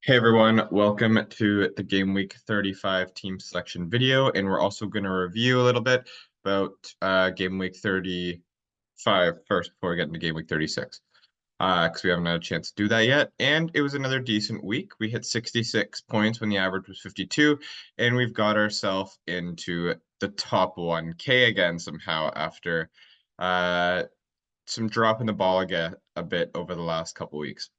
Hey everyone, welcome to the Game Week 35 team selection video, and we're also going to review a little bit about Game Week 35 first before we get into Game Week 36, because we haven't had a chance to do that yet. And it was another decent week. We hit 66 points when the average was 52, and we've got ourselves into the top 1K again somehow after uh, some dropping the ball again a bit over the last couple weeks.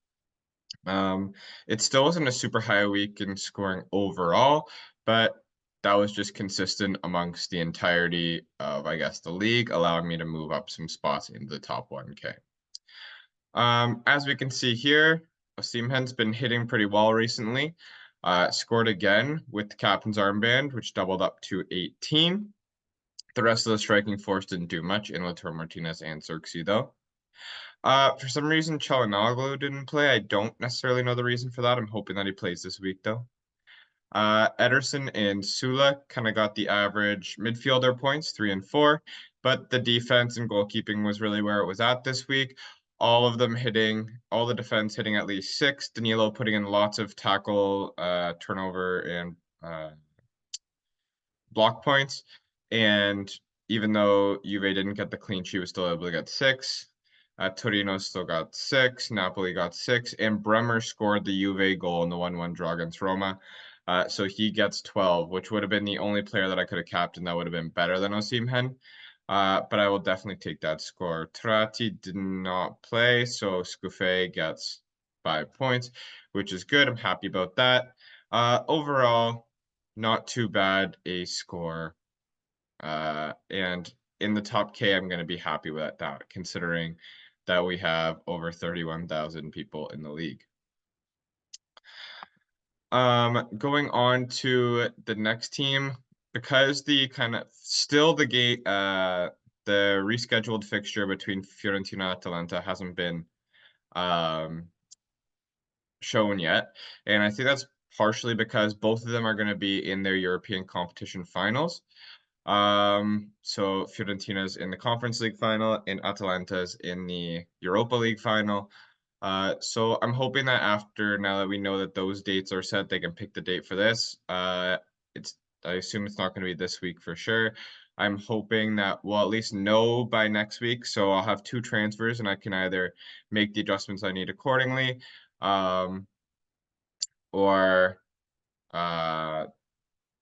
Um, it still wasn't a super high week in scoring overall, but that was just consistent amongst the entirety of, I guess, the league, allowing me to move up some spots into the top 1K. As we can see here, Osimhen's been hitting pretty well recently. Scored again with the captain's armband, which doubled up to 18. The rest of the striking force didn't do much in Lautaro Martinez and Xerxes, though. For some reason, Çalhanoğlu didn't play. I don't necessarily know the reason for that. I'm hoping that he plays this week, though. Ederson and Sula kind of got the average midfielder points, 3 and 4, but the defense and goalkeeping was really where it was at this week. All of them hitting, all the defense hitting at least 6. Danilo putting in lots of tackle, turnover, and block points. And even though Juve didn't get the clean sheet, was still able to get 6. Torino still got 6. Napoli got 6. And Bremer scored the Juve goal in the 1-1 draw against Roma. So he gets 12, which would have been the only player that I could have captained that would have been better than Osimhen. But I will definitely take that score. Tratti did not play, so Scuffe gets 5 points, which is good. I'm happy about that. Overall, not too bad a score. And in the top K, I'm going to be happy with that, considering that we have over 31,000 people in the league. Going on to the next team, because the kind of still the gate, the rescheduled fixture between Fiorentina and Atalanta hasn't been shown yet, and I think that's partially because both of them are going to be in their European competition finals. So Fiorentina's in the Conference League final and Atalanta's in the Europa League final. So I'm hoping that after, now that we know that those dates are set, they can pick the date for this. I assume it's not going to be this week for sure. I'm hoping that we'll at least know by next week. So I'll have 2 transfers and I can either make the adjustments I need accordingly, or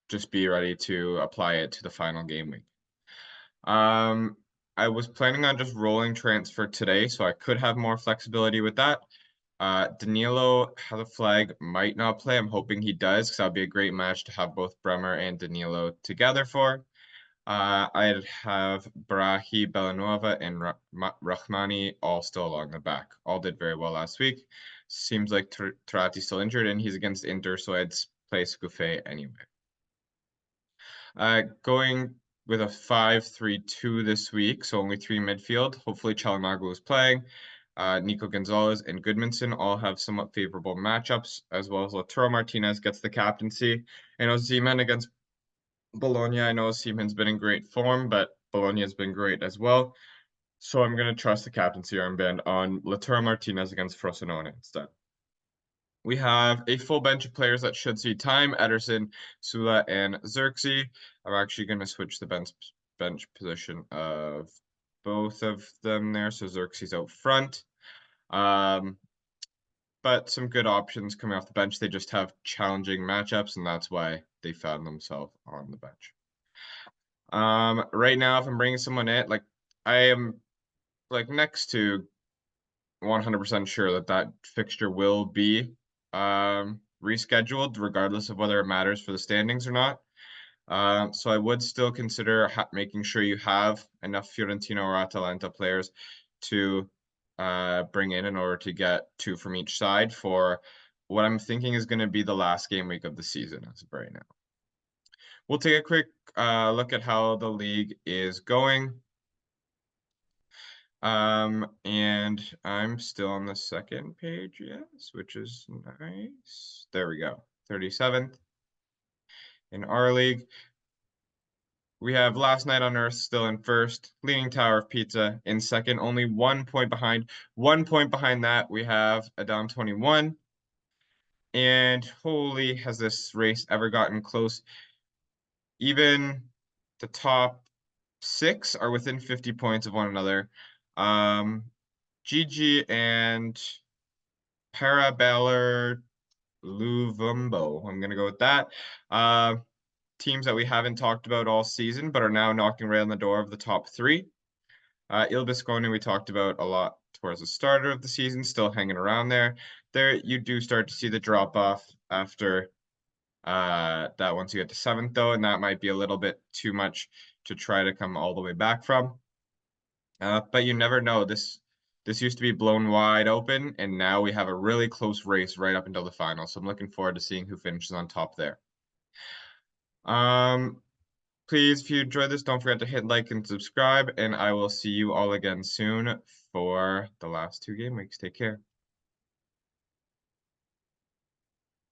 just be ready to apply it to the final game week. Um, I was planning on just rolling transfer today, so I could have more flexibility with that. Danilo has a flag, might not play. I'm hoping he does, because that would be a great match to have both Bremer and Danilo together for. I'd have Barahi, Bellanueva, and Rahmani all still along the back. All did very well last week. Seems like Tratti's still injured, and he's against Inter, so I'd play Scuffe anyway. Going with a 5-3-2 this week, so only 3 midfield. Hopefully Çalhanoğlu is playing. Nico Gonzalez and Goodmanson all have somewhat favorable matchups, as well as Lautaro Martinez gets the captaincy. And Osimhen against Bologna. I know Osimhen's been in great form, but Bologna has been great as well. So I'm going to trust the captaincy armband on Lautaro Martinez against Frosinone instead. We have a full bench of players that should see time: Ederson, Sula, and Xerxes. I'm actually going to switch the bench position of both of them there, so Xerxes out front. But some good options coming off the bench. They just have challenging matchups, and that's why they found themselves on the bench. Right now, if I'm bringing someone in, like I am like next to 100% sure that that fixture will be rescheduled, regardless of whether it matters for the standings or not. So I would still consider making sure you have enough Fiorentina or Atalanta players to bring in order to get 2 from each side for what I'm thinking is going to be the last game week of the season as of right now. We'll take a quick look at how the league is going. And I'm still on the second page, yes, which is nice. There we go. 37th in our league. We have Last Night on Earth still in first, Leaning Tower of Pizza in second, only 1 point behind. 1 point behind that, we have Adam 21. And holy, has this race ever gotten close? Even the top 6 are within 50 points of one another. Gigi and Parabellum Luvumbo. I'm gonna go with that. Uh, Teams that we haven't talked about all season, but are now knocking right on the door of the top 3. Il Biscone we talked about a lot towards the starter of the season, still hanging around there. There you do start to see the drop off after that once you get to 7th though, and that might be a little bit too much to try to come all the way back from. But you never know. This used to be blown wide open, and now we have a really close race right up until the final. So I'm looking forward to seeing who finishes on top there. Um, Please, if you enjoyed this, don't forget to hit like and subscribe, and I will see you all again soon for the last 2 game weeks. Take care.